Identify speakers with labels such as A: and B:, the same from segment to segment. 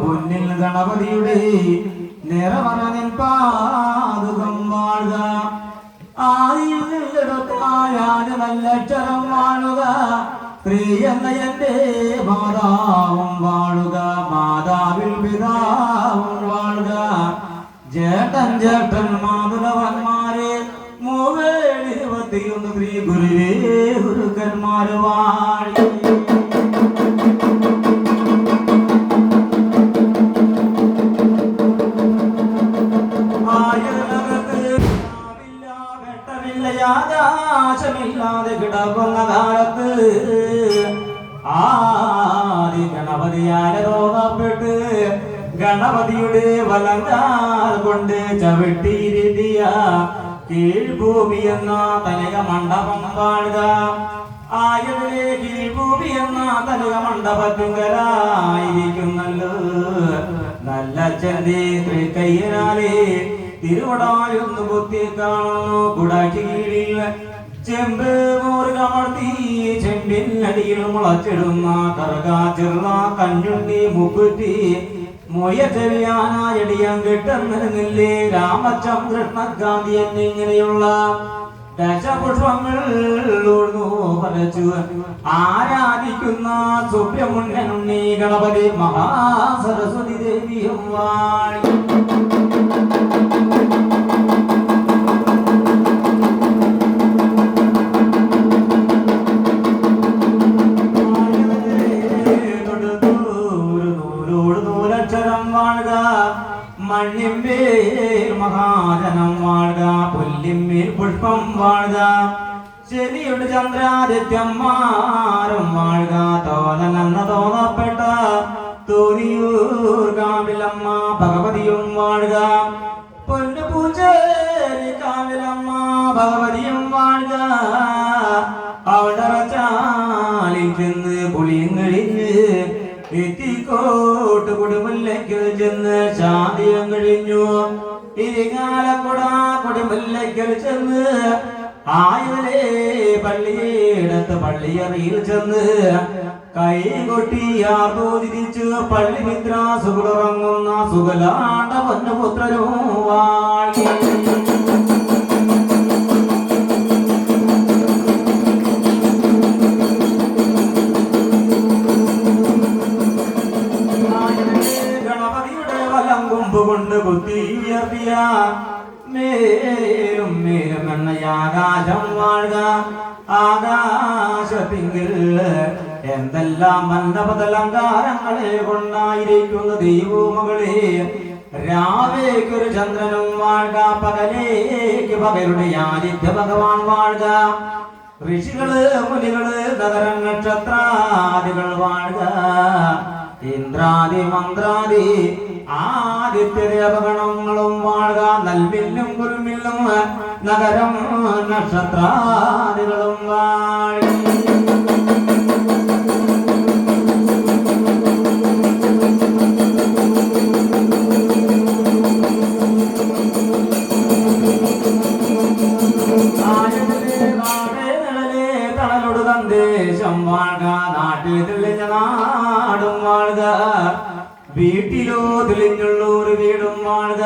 A: പൊന്നിൽ ഗണപതിയുടെ നിറവറനിൻ പാതുകം വാഴുക. ആദിയിൽ നിന്നെടുത്തായാലും നല്ലക്ഷരം വാഴുക. സ്ത്രീ എന്ന എന്റെ മാതാവും വാഴുക. മാതാവിൽ പിതാവും വാഴുക. ജേട്ടൻ ജേട്ടൻ മാതുലവന്മാരെ 21 ശ്രീ ഗുരുവേ ഗുരുക്കന്മാര് വാഴി. ആകാശമില്ലാതെ കിടക്കുന്ന കാലത്ത് ആദി ഗണപതിയാലെ തോന്നപ്പെട്ട് ഗണപതിയുടെ വലങ്കാൽ കൊണ്ട് ചവിട്ടിയിരുത്തിയ കീഴ്ഭൂമി എന്ന തനിക മണ്ഡപം കാണുക. ആയതിലെ കീഴ്ഭൂമി എന്ന തനിക മണ്ഡപത്തിങ്കലായിരിക്കുന്നല്ലോ നല്ല ചെന്തി തൃക്കയ്യനാലേ തിരുവടായൊന്ന് കുത്തി കാണുന്നു. കുടാക്കി കീഴിൽ ചെമ്പ് മോറ് കമഴ്ത്തി ചെമ്പിനടിയിൽ മുളച്ചിടുന്ന കറുകാ ചെറുത കഞ്ഞുണ്ടി മുക്കുറ്റി മൊയ ചെവിയാനായടിയാൻ കിട്ടുന്നില്ലേ രാമചന്ദ്രകൃഷ്ണഗാന്ധി എന്നിങ്ങനെയുള്ള ദശപുഷ്പങ്ങൾ പരച്ചു ആരാധിക്കുന്ന സുബ്രഹ്മണ്യനുണ്ണി ഗണപതി മഹാസരസ്വതി ദേവിയും വാഴി. മണ്ണിന്മേൽ മഹാജനം വാഴുക. പുല്ലിന്മേൽ പുഷ്പം വാഴുക. ശനിയുടെ ചന്ദ്രാദിത്യന്മാരും വാഴുക. തോന്നലെന്ന് തോന്നപ്പെട്ട തോന്നിയൂർ കാവിലമ്മ ഭഗവതിയും വാഴുക. പൊന്നു പൂച്ചേരി കാവിലമ്മ ഭഗവതിയും വാഴുക. അവിടെ ചാലിൽ ചെന്ന് കുളിയും കഴിഞ്ഞ് എത്തിക്കോട്ട് കൊടുമുല്ലയ്ക്കൽ ചെന്ന് ശാന്തിയും കഴിഞ്ഞു. ഇരിങ്ങാലക്കുട കൊടുമുല്ലയ്ക്കൽ ചെന്ന് ആയതിലെ പള്ളിയിടത്ത് പള്ളിയറിയിൽ ചെന്ന് കൈകൊട്ടി ആർത്തിരിച്ചു പള്ളി മിത്ര സുഖുറങ്ങുന്ന സുഖലാണ്ട പൊന്നുപുത്രരും വാഴി. കൊണ്ട് കുത്തി ഉയർത്തിയ മേലും മേലും എന്ന ആകാശം വാഴുക. ആകാശത്തിങ്കിൽ എന്തെല്ലാം മണ്ഡപതലങ്കാരങ്ങളെ കൊണ്ടായിരിക്കുന്ന ദൈവമകളെ. രാവേക്കൊരു ചന്ദ്രനും വാഴുക. പകലേക്ക് പകരുടെ ആദിത്യ ഭഗവാൻ വാഴുക. ഋഷികള് മുനികള് നഗര നക്ഷത്രാദികൾ വാഴുക. ഇന്ദ്രാദി മന്ത്രാദി ആദിത്യദേവഗണങ്ങളും വാഴുക. നൽവില്ലും കുരുമില്ലും നഗരം നക്ഷത്രാദികളും വാഴി. തണലൊടു സന്ദേശം വാഴുക. നാട്ടിൽ തെളിഞ്ഞ നാടും വാഴുക. വീട്ടിലോ തെളിഞ്ഞുള്ളൊരു വീടും വാഴുക.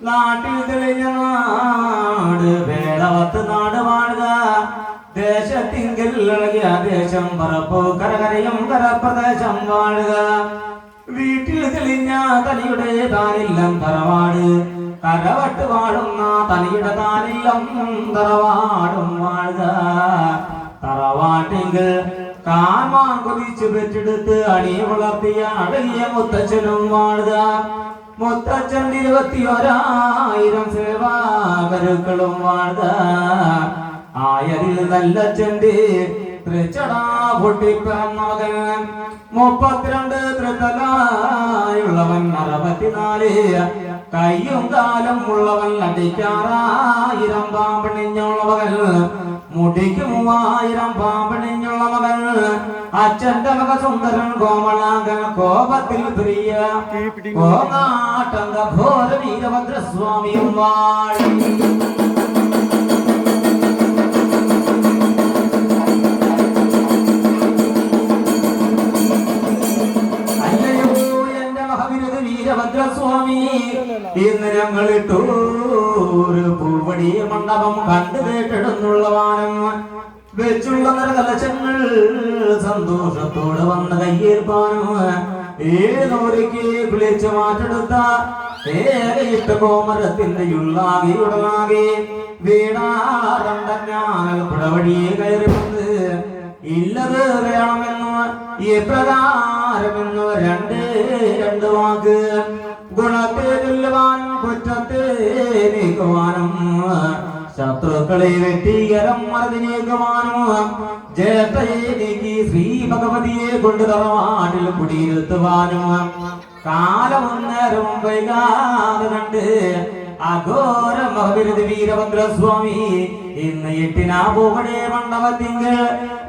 A: നാട്ടിൽ തെളിഞ്ഞ നാട് വേളവത്ത് നാട് വാഴുക. ദേശത്തിങ്കിൽ ഇളകിയ ദേശം പറപ്പോ കരകരയും കരപ്രദേശം വാഴുക. വീട്ടിൽ തെളിഞ്ഞ തനിയുടെ താനില്ലം തറവാട്. കരവട്ട് വാഴുന്ന തനിയുടെ താനില്ലം തറവാടും വാഴുക. തറവാട്ടിങ്കിൽ കാമാൻ കൊതിച്ചു പെറ്റെടുത്ത് അണി വളർത്തിയ അടങ്ങിയ മുത്തച്ഛനും വാഴുക. മുത്തച്ഛൻ 21,000 സേവാകരുക്കളും വാഴുക. ആയതിൽ നല്ലച്ഛന്റെ തൃച്ചടാ പൊട്ടിപ്പിറന്ന മകൻ 32 തൃത്തലായുള്ളവൻ 64 കയ്യും കാലും ഉള്ളവൻ അടിക്കാറായിരം പാമ്പണിഞ്ഞുള്ള മകൻ. മുടിക്ക് 3000 പാമ്പണിഞ്ഞുള്ള മകൻ. അച്ഛന്റെ മക സുന്ദരൻ കോമളാങ്കൻ കോപത്തിൽ പ്രിയ കോങ്ങാട്ടങ്ക ഘോര വീരഭദ്രസ്വാമിയും വാഴി. നാമം കണ്ടു കേട്ടിടുന്നുള്ളവാനും വെച്ചുള്ള നിറകലശങ്ങൾ സന്തോഷത്തോടെ വന്ന് കയ്യേൽപ്പാനും ഏതൊരുക്കി വിളിച്ചു മാറ്റെടുത്ത ഇഷ്ടകോമരത്തിന്റെ ഉള്ളാകെ വീണാറണ്ടഞ്ഞാൽ പുഴവഴിയെ കയറി വന്ന് ഇല്ലത് വേണമെന്ന് എപ്രകാരമെന്ന് രണ്ട് വാക്ക് ഗുണത്തെ ചൊല്ലുവാനും കുറ്റത്തെ നീക്കുവാനും ശത്രുക്കളെ വെട്ടികരം മറതിനേക്കുവാനും ജയത്തയെ നീക്കി ശ്രീ ഭഗവതിയെ കൊണ്ട് തറവാട്ടിൽ കുടിയിരുത്തുവാനും കാലവും നേരവും വൈകാതെ കണ്ട് അഘോര മഹാവിരുദ്ധ വീരഭദ്രസ്വാമി ഇന്ന് എട്ടിനാപോകണേ മണ്ഡപത്തിങ്കൽ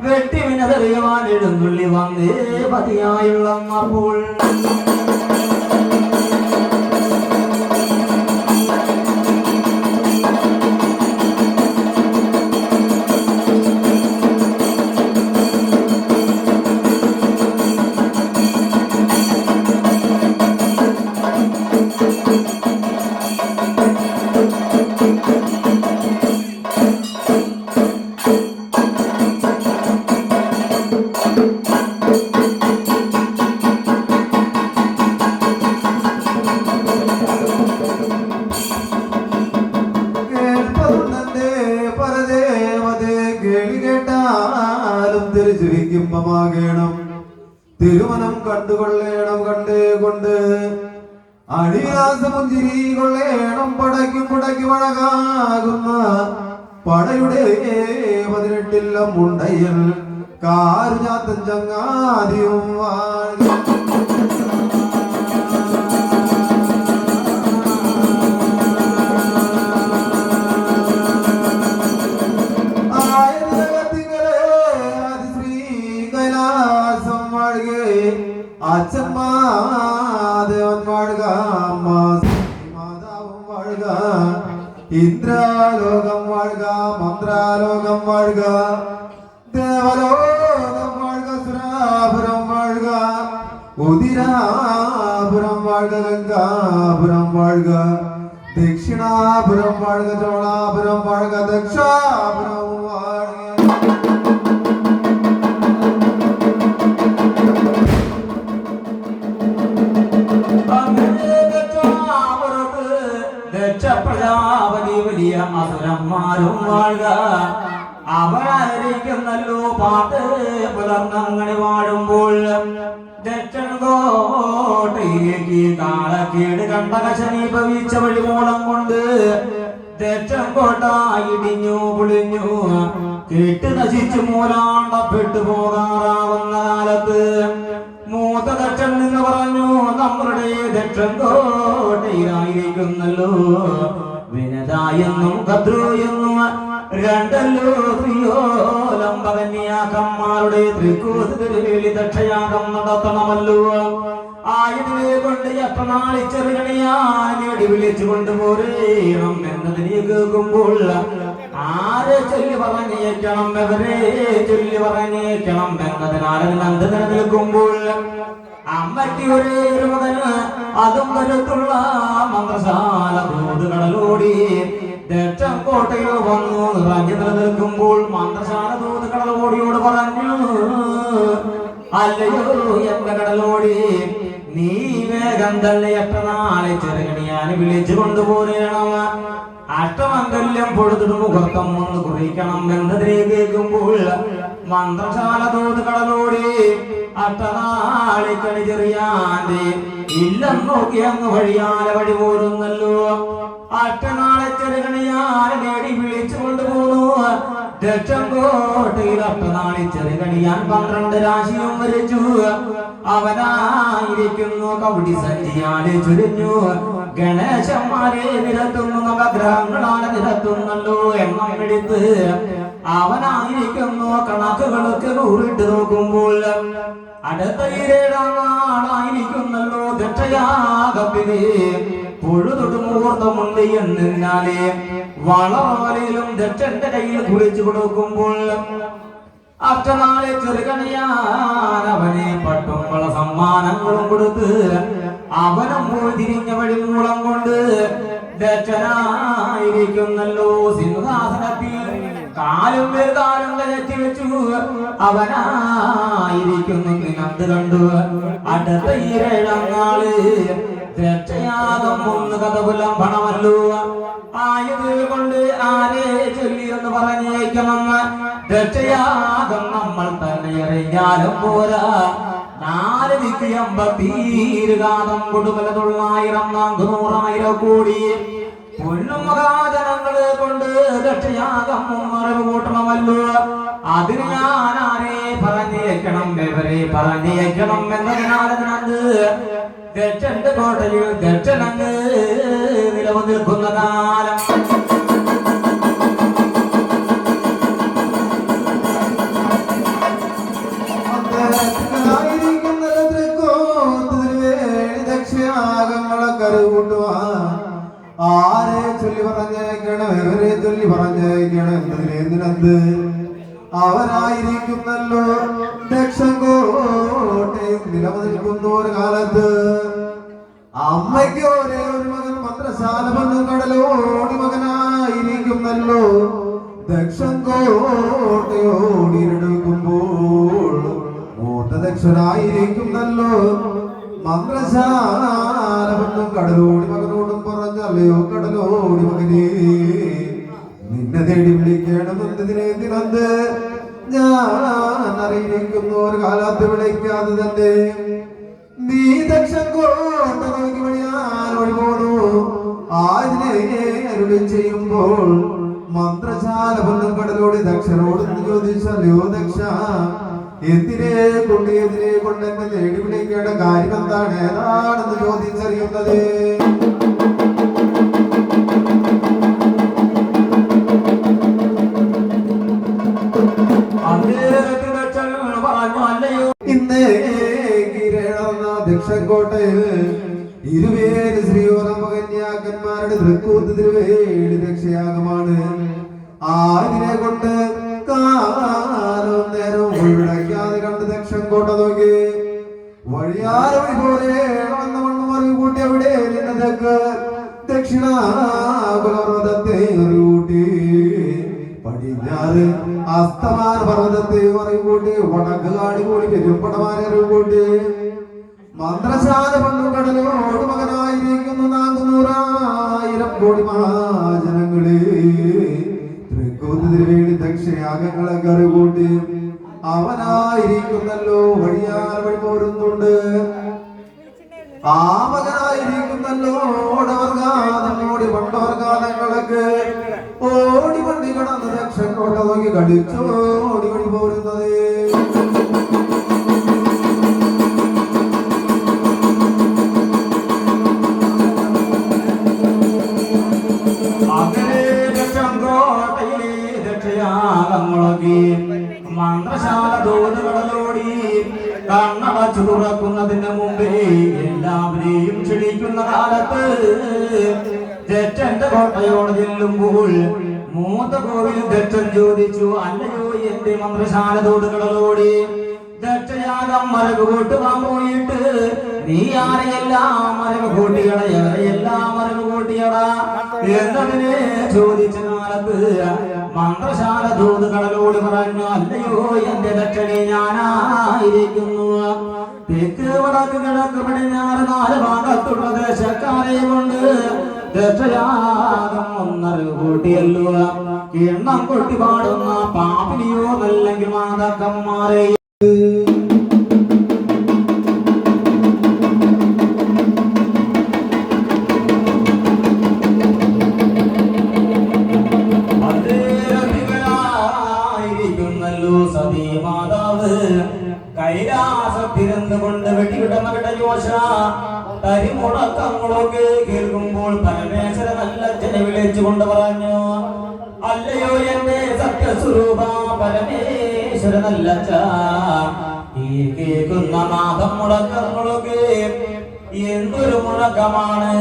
A: വെട്ടി വിനതറിയുവാൻ എഴുന്നള്ളി വന്നേ പതിയായുള്ള അപ്പോൾ
B: തിരുമനം കണ്ടുകൊള്ളേണം കണ്ടേകൊണ്ട് അടിയാസമുഞ്ചിരി കൊള്ളേണം പടയ്ക്ക് വഴകാകുന്ന പടയുടെ 18 മുണ്ടയ്യൽ കാരുചാത്തൻ ചങ്ങാതിയും അച്ഛന്മാദേവൻ വാഴുക മാതാവും വാഴുക ഇന്ദ്രാലോകം വാഴുക മന്ത്രാലോകം വാഴുക ദേവലോകം വാഴുക സുരാപുരം വാഴുക ഉദിരാപുരം വാഴുക ഗംഗാപുരം വാഴുക ദക്ഷിണാപുരം വാഴുക ചോളാപുരം വാഴുക ദക്ഷാപുരം വാഴുക
A: പ്രജാപതി വലിയ അസുരന്മാരും വാഴുക അവരായിരിക്കുന്നല്ലോ പാട്ട് പുലർന്നങ്ങനെ വാഴുമ്പോൾ ദക്ഷൻകോട്ടയിലേക്ക് കാളക്കേട് കണ്ടകശനി ഭവിച്ച വഴിമൂളം കൊണ്ട് ദക്ഷൻകോട്ട ഇടിഞ്ഞു പൊളിഞ്ഞു കേട്ട് നശിച്ചു മൂലാണ്ടപ്പെട്ടു പോകാറാവുന്ന കാലത്ത് മൂത്ത ദക്ഷൻ എന്ന് പറഞ്ഞു നമ്മളുടെ ദക്ഷൻ കോട്ടയിലായിരിക്കുന്നല്ലോ വിനതായെന്നും കദ്രു എന്നും രണ്ടല്ലോ ത്രിയോലംബകന്യാക്കന്മാരുടെ തൃക്കൂതിരുവേലി ദക്ഷയാഗം നടത്തണമല്ലോ ആയതിനെ കൊണ്ട് എത്ര നാളി ചെറുകണിയാനോടി വിളിച്ചു കൊണ്ടുപോരേണം എന്നതിനെ കേൾക്കുമ്പോൾ ആരെ ചൊല്ലി പറഞ്ഞേക്കണം എവരെ ചൊല്ലി പറഞ്ഞേക്കണം എന്നതിനാൽ നന്ദ നിലനിൽക്കുമ്പോൾ അമ്മയ്ക്ക് ഒരേ ഒരു മകന് അതും കരുത്തുള്ള മന്ത്രശാല ദൂതുകടലോടി ദക്ഷൻ കോട്ടയിൽ വന്നു നിറഞ്ഞു നിലനിൽക്കുമ്പോൾ മന്ത്രശാല ദൂതുകടലോടിയോട് പറഞ്ഞു അല്ലയോ എന്റെ കടലോടി നീ വേഗം തന്നെ എത്ര നാളെ ചെറുകണിയാൻ വിളിച്ചു കൊണ്ടുപോരണം അഷ്ടമംഗല്യം പൊഴുതിടു മുഹൂർത്തം ഒന്ന് കുറിക്കണം എന്നതിനെ കേൾക്കുമ്പോൾ മന്ത്രശാല തോത് കടലോടി അട്ടനാളി കണി ചെറിയാന്റെ ഇല്ലം നോക്കി അങ്ങ് വഴിയാലെ വഴി പോരുന്നല്ലോ അട്ടനാളെ ചെറുകണിയാൻ നേടി വിളിച്ചു കൊണ്ടുപോന്നു ദക്ഷൻ കോട്ടയിൽ അട്ടനാളി ചെറുകണിയാൻ 12 രാശിയും വരച്ചു അവനായിരിക്കുന്നു കവടി സഞ്ചിയാലെ ചുരിഞ്ഞു ഗണേശന്മാരെ നിരത്തുന്നു നവഗ്രഹങ്ങളാണ് നിരത്തുന്നല്ലോ എണ്ണം എടുത്ത് അവനായിരിക്കുന്നു കണക്കുകളൊക്കെ കൂറിട്ട് നോക്കുമ്പോൾ അടുത്ത 7 നാളായിരിക്കുന്നല്ലോ ദക്ഷയാകപ്പിനെ പൊഴുതൊട്ട് മുഹൂർത്തമുണ്ട് എന്നാലേ വളർവലയിലും ദക്ഷന്റെ കയ്യിൽ കുറിച്ചു കൊടുക്കുമ്പോൾ അഷ്ടനാളെ ചെറുകണിയാൻ അവനെ പട്ടുമ്പള സമ്മാനങ്ങളും കൊടുത്ത് അവനും പോയി തിരിഞ്ഞ വഴി മൂളം കൊണ്ട് ദക്ഷനായിരിക്കുന്നല്ലോ സിംഹാസനത്തിൽ കാലും കാലും കയറ്റി വെച്ചു അവനായിരിക്കുന്നു നിനന്ത് കണ്ടു അടുത്ത ഈരേഴാം നാള് ദക്ഷയാഗം ഒന്ന് കഥപുലംഭണമല്ലോ ആയത് കൊണ്ട് ആരെ ചൊല്ലിയെന്ന് പറഞ്ഞേക്കുമെന്ന് ദക്ഷയാഗം നമ്മൾ തന്നെ എറിഞ്ഞാലും പോരാ 4 ദിക്ക് 50 കാതം കൊടുമല 900 400,000 കോടി പൊന്നും മഹാജനങ്ങളെ കൊണ്ട് ദക്ഷയാഗം മുന്നറിവ് കൂട്ടണമല്ലോ അതിന് ഞാൻ ആരെ പറഞ്ഞേക്കണം ഇവരെ പറഞ്ഞേക്കണം എന്നതിനാലതിനത് ദക്ഷന്റെ കോട്ടയിൽ ദക്ഷനങ്ങ് നിലനിൽക്കുന്ന കാലം
B: ആരെ ചൊല്ലി പറഞ്ഞേക്കണം എവരെ ചൊല്ലി പറഞ്ഞേക്കണം എന്നതിനെന്തിനത് അവരായിരിക്കുന്നല്ലോ ദക്ഷൻ കോട്ടയിൽ നിലനിൽക്കുന്ന ഒരു കാലത്ത് അമ്മയ്ക്ക് ഒരേ ഒരു മകൻ മന്ത്രശാല വന്നും കടലോടി മകനായിരിക്കുന്നല്ലോ ദക്ഷൻ കോട്ടയോടിയെടുക്കുമ്പോൾ മൂത്ത ദക്ഷനായിരിക്കുന്നല്ലോ മന്ത്രശാല വന്നും കടലോടി മകനോടും പറഞ്ഞല്ലയോ കടലോടി മകനെ നിന്നെ തേടി വിളിക്കണമെന്നതിനെന്തിനന്ത് ഞാൻ അറിയിരിക്കുന്ന ഒരു കാലത്ത് വിളിക്കാതെ തന്നെ നീ ദക്ഷൻ കോട്ട നോക്കി വഴിയാൻ വഴി പോന്നു ആതിനെ അരുളി ചെയ്യുമ്പോൾ മന്ത്രശാല വന്നും കടലോടി ദക്ഷനോട് ചോദിച്ചല്ലയോ ദക്ഷ എന്തിനെ കൊണ്ട് എന്നെ തേടി വിളിക്കേണ്ട കാര്യം എന്താണ് ഏതാണെന്ന് ചോദിച്ചറിയുന്നത് ഇന്നേ ദക്ഷൻകോട്ടയിൽ 20 ശ്രീയോധമകന്യാക്കന്മാരുടെ തൃക്കൂത്ത് തിരുവേലി ദക്ഷയാഗമാണ് ആതിനെ കൊണ്ട് കാലവും നേരവും ഒഴിവിടയ്ക്കാതെ കണ്ട് ദക്ഷൻകോട്ട നോക്കി വഴിയാറ് വഴി പോലെ വന്ന മണ്ണ് മറിവ് കൂട്ടി അവിടെ നിന്നതൊക്കെ ദക്ഷിണാപർവ്വതത്തെ കൂട്ടി പടിഞ്ഞാറ് അസ്തമാന പർവ്വതത്തെ മറിവ് കൂട്ടി വടക്ക് കാടി കൂടി പെരുമ്പടമാരെ കൂട്ടി മന്ത്രശാല പണ്ണും കടലോട് മകനായിരിക്കുന്നു 400,000 കോടി മഹാജനങ്ങളെ തൃക്കൂത്ത് തിരുവേലി ദക്ഷയാഗങ്ങളെ കറുകൂട്ടി അവനായിരിക്കുന്നല്ലോ വഴിയാൽ വഴി പോരുന്നുണ്ട് ആ മകനായിരിക്കുന്നല്ലോ ഓടവർഗാതോടി പണ്ടവർഗാതങ്ങളൊക്കെ ഓടി വണ്ടി കടന്ന് ദക്ഷനോട്ട നോക്കി കടിച്ചോടി വഴി പോരുന്നത്
A: മന്ത്രശാല ദൂതകടലോടി കണ്ണടച്ചു തുറക്കുന്നതിന് മുമ്പേ എല്ലാവരെയും ക്ഷണിക്കുന്ന കാലത്ത് ദക്ഷന്റെ കോട്ടയോട് ചെല്ലുമ്പോൾ മൂത്ത കോവിൽ ദക്ഷൻ ചോദിച്ചു അല്ലയോ എന്റെ മന്ത്രശാല ദൂതകടലോടി ദക്ഷയാഗം മരക് കൂട്ടുവാൻ പോയിട്ട് നീ ആരെയെല്ലാം മരക് കൂട്ടിയട എവരെയെല്ലാം മരക് കൂട്ടിയട എന്നതിനെ ചോദിച്ച കാലത്ത് മന്ത്രശാല ദൂതകടലോട് പറഞ്ഞു അല്ലയോ എന്റെ ദക്ഷനെ ഞാനായിരിക്കുന്നു തെക്ക് വടക്ക് കിഴക്ക് പടിഞ്ഞാറ് 4 ഭാഗത്തുള്ള ദേശക്കാരെ കൊണ്ട് ദക്ഷയാഗം ഒന്നറിവ് കൂട്ടിയല്ലോ കിണ്ണം കൊട്ടി പാടുന്ന പാപിനിയോ അല്ലെങ്കിൽ മാതക്കന്മാരെ കൈലാസത്തിരുന്നുകൊണ്ട് വെട്ടിവിട്ട മകളുടെ യോശ തരിമുടക്കങ്ങളൊക്കെ കേൾക്കുമ്പോൾ പരമേശ്വര നല്ല ജനെ വിളിച്ചുകൊണ്ട് പറഞ്ഞു അല്ലയോ എന്റെ സത്യസ്വരൂപ പരമേശ്വര നല്ല ഈ കേൾക്കുന്ന നാദം മുടക്കങ്ങളൊക്കെ എന്തൊരു മുഴക്കമാണ്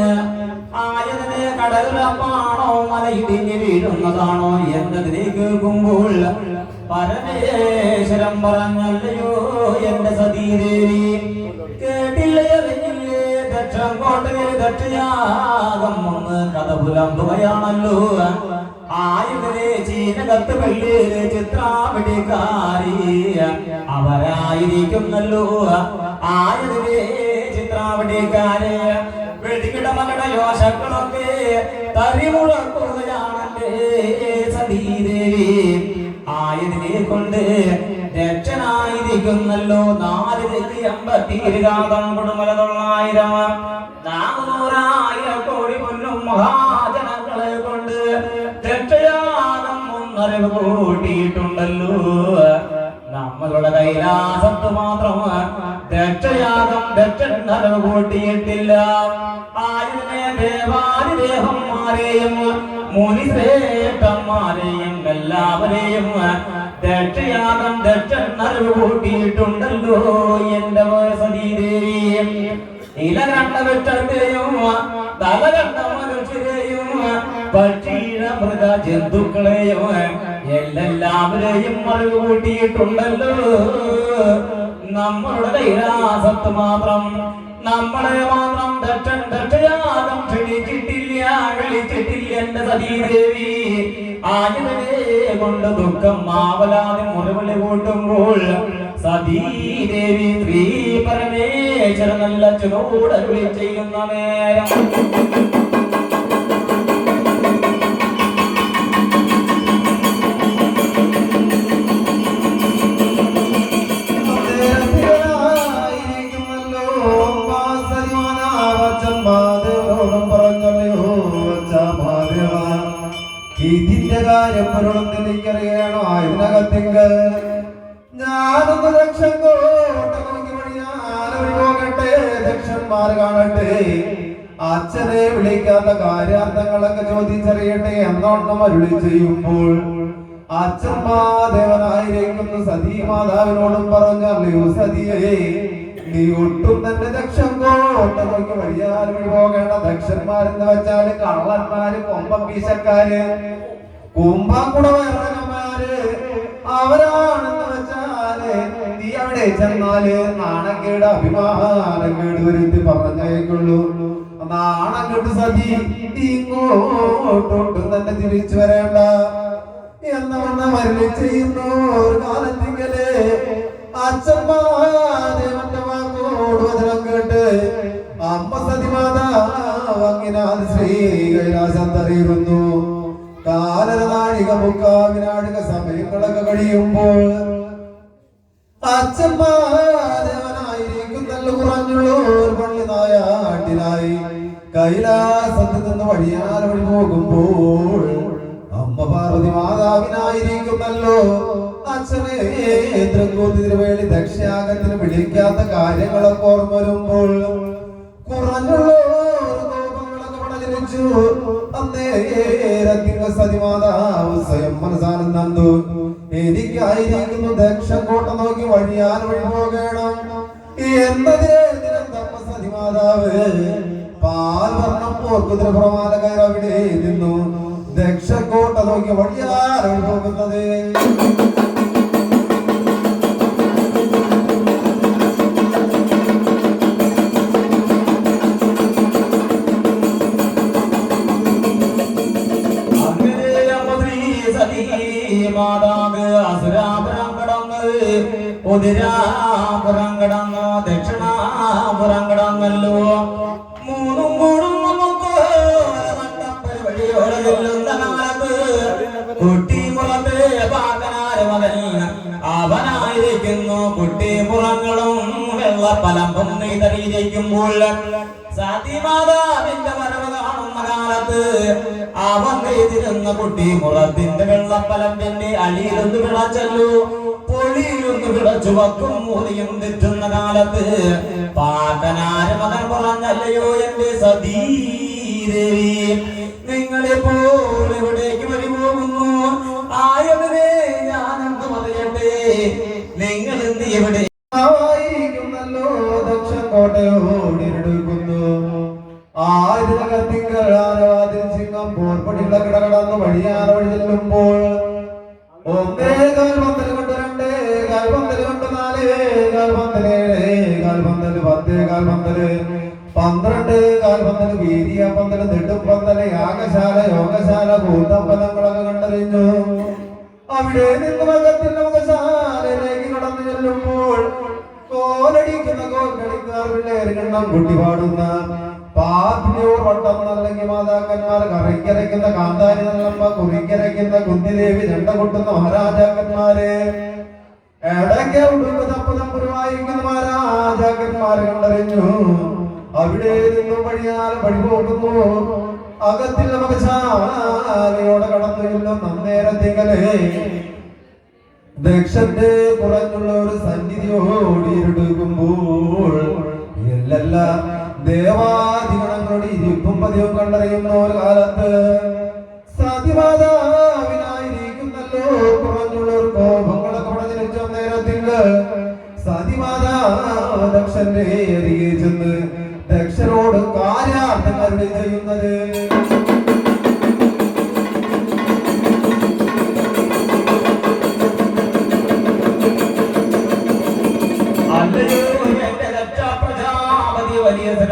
A: ആയതിനെ കടലപ്പാണോ മലയിടിഞ്ഞ് വീഴുന്നതാണോ എന്നതിനെ കേൾക്കുമ്പോൾ പരമേശ്വരം പറഞ്ഞല്ലയോ എന്റെ സതീദേവി കേട്ടില്ലേ ദക്ഷങ്കോട്ടയിൽ ദക്ഷയാഗം ഒന്ന് കഥ പുലമ്പുകയാണല്ലോ. ആയുധനെ ചീനകത്ത് വെള്ളിയില് ചിത്രാപിടിക്കാരി അവരായിരിക്കുന്നല്ലോ. ആയുധനെ ചിത്രാപിടിക്കാര് വെടികിട മകളുടെ യോശക്കളൊക്കെ തരിമുഴക്കുകയാണല്ലേ സതീദേവി. ആയതിനെ കൊണ്ട് രക്ഷനായിരിക്കുന്നല്ലോ. 4,80,000 കൊടുമല 900 400,000 കോടി പൊന്നും മഹാജനങ്ങളെ കൊണ്ട് രക്ഷയാഗം 1.5 കൂട്ടിയിട്ടുണ്ടല്ലോ. നമ്മളുടെ കൈലാസത്ത് മാത്രം രക്ഷയാഗം 2.5 കൂട്ടിയിട്ടില്ല. ആയുധനെ ദേവാദിദേവന്മാരെയും മുനിശ്രേഷ്ഠന്മാരെയും എല്ലാവരെയും ദക്ഷയാഗം 2.5 കൂട്ടിയിട്ടുണ്ടല്ലോ. എന്റെ സതീദേവി ഇല കണ്ട വൃക്ഷത്തെയും തല കണ്ട മനുഷ്യരെയും പക്ഷീണ മൃഗ ജന്തുക്കളെയും എല്ലാവരെയും അറിവ് കൂട്ടിയിട്ടുണ്ടല്ലോ. നമ്മളുടെ കൈലാസത്ത് മാത്രം നമ്മളെ മാത്രം ദക്ഷയാഗം ക്ഷണിച്ചിട്ടില്ല, വിളിച്ചിട്ടില്ല എന്റെ സതീദേവി. ആയുധനെ കൊണ്ട് ദുഃഖം മാവലാതെ മുറിവിളി കൂട്ടുമ്പോൾ സതീദേവി ശ്രീ പരമേശ്വര നല്ല ചുവടരുളി ചെയ്യുന്ന നേരം
B: ഇതിന്റെ കാര്യം എനിക്കറിയണോ? ഇതിനകത്തിങ്കൽ ഞാനൊന്ന് ദക്ഷൻ നോക്കി പോകട്ടെ, ദക്ഷന്മാർ കാണട്ടെ. അച്ഛനെ വിളിക്കാത്ത കാര്യാർത്ഥങ്ങളൊക്കെ ചോദിച്ചറിയട്ടെ എന്നോണം അരുളി ചെയ്യുമ്പോൾ അച്ഛൻ മാധവനായിരിക്കുന്ന സതീ മാതാവിനോടും പറഞ്ഞല്ലോ, സതിയെ നീ ഒട്ടും തന്നെ ദക്ഷൻ കോട്ട നോക്കി വഴിയാൽ പോകേണ്ട. ദക്ഷന്മാരെന്ന് വെച്ചാല് കള്ളന്മാര്, കൊമ്പം വീശക്കാര്, കുംഭക്കുടവന്മാര് അവരാണെന്ന് വെച്ചാല് നീ അവിടെ ചെന്നാല് നാണക്കേട് അഭിമാനക്കേട് വരുത്തി പറഞ്ഞേക്കുള്ളൂ. നാണം കെട്ട് സതി ഇങ്ങോട്ടൊട്ടും തന്നെ തിരിച്ചു വരേണ്ട എന്നവണ്ണ മരുളി ചെയ്യുന്നു. ഒരു കാലത്തിങ്കല് അച്ഛന്മാരുടെ വാക്കോട് വചനം കേട്ട് അമ്മ സതിമാതാ ശ്രീ കൈലാസം തറിയുന്നു. കാലര നാഴിക മുക്കാവിനാഴിക സമയങ്ങളൊക്കെ കഴിയുമ്പോൾ അച്ഛന്മാരവനായിരിക്കുന്നല്ലോ കുറഞ്ഞുള്ളൂ. ഒരു പള്ളി നായാട്ടിനായി കൈലാസത്തിൽ നിന്ന് വഴിയാൽ വഴി പോകുമ്പോൾ അമ്മ പാർവതി മാതാവിനായിരിക്കുന്നല്ലോ അച്ഛനെ തൃക്കൂത്തിരുവേളി ദക്ഷയാഗത്തിന് വിളിക്കാത്ത കാര്യങ്ങളൊക്കെ ഓർമ്മ വരുമ്പോൾ കുറഞ്ഞുള്ള കോപങ്ങളൊക്കെ പടജനിച്ചു. അന്നേരത്തിങ്ക സതിമാതാവ് സ്വയം മനസ്സാനന്ദു എനിക്കായിരിക്കുന്നു ദക്ഷൻ കോട്ട നോക്കി വഴിയാൻ വഴി പോകണം എന്നതിനമ്മ സതിമാതാവ് പാൽ വർണ്ണം പോർക്കുതിര പ്രമാലക്കാർ അവിടെ നിന്നു ദക്ഷക്കോട്ട നോക്കി വഴിയാൻ വഴി പോകുന്നത്.
A: മാതാവ് അസുരാപുരം കടന്ന് ഉദിരാപുരം കടന്ന് ദക്ഷിണാപുരം കടന്നല്ലോ. മൂന്നും കൂടും നമുക്ക് വഴിയോടുന്ന കാലത്ത് കുട്ടിമുറത്തെ പാകനാര മകൻ അവനായിരിക്കുന്നു. കുട്ടിമുറങ്ങളും വെള്ളപ്പലമ്പും നെയ്തറിയിരിക്കുമ്പോൾ സതിമാതാവിന്റെ വരവ് കാണുന്ന കാലത്ത് അവൻ നെയ്തിരുന്ന കുട്ടിമുറത്തിന്റെ വെള്ളപ്പലമ്പിന്റെ അടിയിലൊന്ന് വിളച്ചല്ലോ, പൊളിയിലൊന്ന് വിളച്ചു വക്കും മൂലിയും തെറ്റുന്ന കാലത്ത് പാകനാര മകൻ പറഞ്ഞല്ലയോ എന്റെ സതീദേവി, നിങ്ങളെപ്പോൾ എവിടേക്ക് വഴി പോകുന്നു? ആയവനെ ഞാനെന്ത് പറയട്ടെ, നിങ്ങൾ എന്ത് എവിടെ
B: ആയിരിക്കുന്നല്ലോ ദക്ഷൻ കോട്ടയോടിനെടുക്കുന്നു. ആയിരത്തിങ്കളാരാതിൽ സിംഹം പോർപ്പടിയുള്ള കിടകടന്ന് വഴിയാറ വഴി ചെല്ലുമ്പോൾ 1 കാൽ പന്തൽ കൊണ്ട് 2 കാൽ പന്തൽ കൊണ്ട് 4 കാൽ പന്തൽ 7 കാൽ പന്തൽ 10 കാൽ പന്തൽ 12 കാൽപന്തൽ, വീതിയ പന്തൽ, നെടുമ്പന്തൽ, യാഗശാല, യോഗശാല, ഭൂതമ്പലങ്ങളൊക്കെ കണ്ടറിഞ്ഞു. അവിടെ നിന്ന് മകത്തിന്റെ മുഖശാലയിലേക്ക് കടന്നു ചെല്ലുമ്പോൾ കോലടിക്കുന്ന കോൽക്കളിക്കാർ പിള്ളേരെണ്ണം കുട്ടി പാടുന്ന പാത്തിനൂർ വട്ടം നല്ലെങ്കിൽ മാതാക്കന്മാർ കറിക്കരയ്ക്കുന്ന കാന്താരി നല്ലമ്മ, കുറിക്കരയ്ക്കുന്ന കുന്തിദേവി, ചെണ്ട കൊട്ടുന്ന മഹാരാജാക്കന്മാരെ, എടയ്ക്ക് ഉടുപ്പ് തപ്പുതമ്പുരു വായിക്കുന്ന മഹാരാജാക്കന്മാരെ കണ്ടറിഞ്ഞു. അവിടെ നിന്നും വഴിയാൽ വഴി പോകുന്നു. അകത്തിൽ നമുക്ക് ശാലയോടെ കടന്നു ചെല്ലും അന്നേരത്തിങ്കലേ ദക്ഷന്റെ കുറഞ്ഞുള്ള ഒരു സന്നിധിയോടിയിരുടുക്കുമ്പോൾ എല്ലാ ദേവാദിഗണങ്ങളുടെ ഇരിപ്പും പതിവും കണ്ടറിയുന്ന ഒരു കാലത്ത് സതിമാതാവിനായിരിക്കുന്നല്ലോ കുറഞ്ഞുള്ള ഒരു കോപങ്ങളൊക്കെ പടഞ്ഞിരിച്ച നേരത്തിൽ സതിമാതാവ് ദക്ഷന്റെ അരികെ ചെന്ന് ദക്ഷനോട് കാര്യാർത്ഥങ്ങളുടെ ചെയ്യുന്നത്.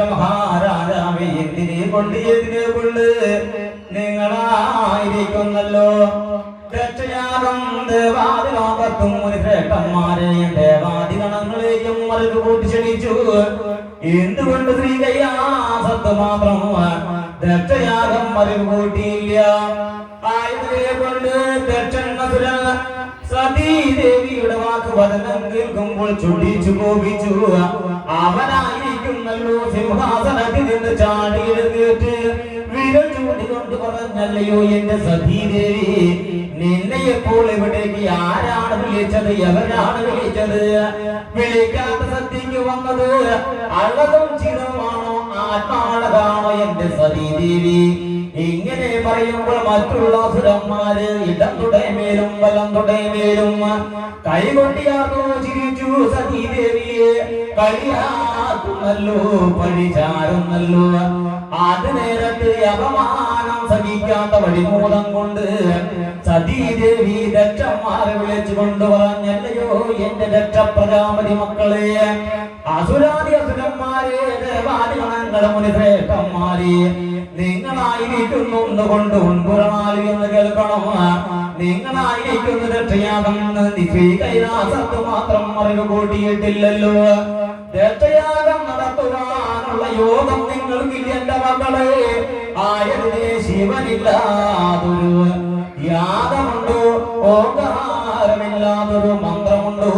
A: മഹാരാജാവേ, എന്തിനെ കൊണ്ട് എന്തിനെ കൊണ്ട് നിങ്ങളായിരിക്കുന്നല്ലോ രക്ഷയാകം ദേവാദിലോകത്തും ശ്രേഷ്ഠന്മാരെയും ദേവാദിഗണങ്ങളെയും മറിച്ച് കൂട്ടി ക്ഷണിച്ചു. എന്തുകൊണ്ട് ശ്രീ കൈലാസത്ത് മാത്രം രക്ഷയാകം മറിവ് കൂട്ടിയില്ല? ആയതിനെ കൊണ്ട് ദക്ഷണസുര സതീദേവിയുടെ വാക്ക് വചനം കേൾക്കുമ്പോൾ ചൊടിച്ചു കോപിച്ചു. അവനായിരിക്കുന്നല്ലോ സിംഹാസനത്തിൽ നിന്ന് ചാടിയെഴുന്നേറ്റ് വിരൽ ചൂണ്ടിക്കൊണ്ട് പറഞ്ഞല്ലയോ എന്റെ സതീദേവി, നിന്നെ എപ്പോൾ ഇവിടേക്ക് ആരാണ് വിളിച്ചത്? എവരാണ് വിളിച്ചത്? വിളിക്കാത്ത സത്യക്ക് വന്നത് അഴകും ചിരമാണോ ആത്മാളതാണോ എന്റെ സതീദേവി? ഇങ്ങനെ പറയുമ്പോൾ മറ്റുള്ള അസുരന്മാര് ഇടം തുടയമേലും വലം തുടയമേലും കൈകൊണ്ടിയാർന്നു ചിരിച്ചു. സതീദേവിയെ കളിയാക്കുന്നല്ലോ, പഴിചാരുന്നല്ലോ. അത് നേരത്ത് അപമാനം സഹിക്കാത്ത വഴിമൂലം കൊണ്ട് സതീദേവി ദക്ഷന്മാരെ വിളിച്ചുകൊണ്ട് പറഞ്ഞല്ലയോ എന്റെ ദക്ഷ പ്രജാപതി മക്കളെ, അസുരാദി അസുരന്മാരെ, ദേവാദിഗണങ്ങളുടെ മുനിശ്രേഷ്ഠന്മാരെ, നിങ്ങളായിരിക്കുന്നു കൊണ്ട് ഉൻപുറനാലി എന്ന് കേൾക്കണം. നിങ്ങളായിരിക്കുന്ന രക്ഷയാകം ശ്രീ കൈലാസത്ത് മാത്രം അറിവ് കൂട്ടിയിട്ടില്ലല്ലോ. രക്ഷയാഗം നടത്തുവാനുള്ള യോഗം നിങ്ങൾക്കില്ല എന്റെ മക്കളെ. ആയതിനെ ശിവനില്ലാതൊരു യാഗമുണ്ടോ, ഓങ്കാരമില്ലാതൊരു മന്ത്രമുണ്ടോ?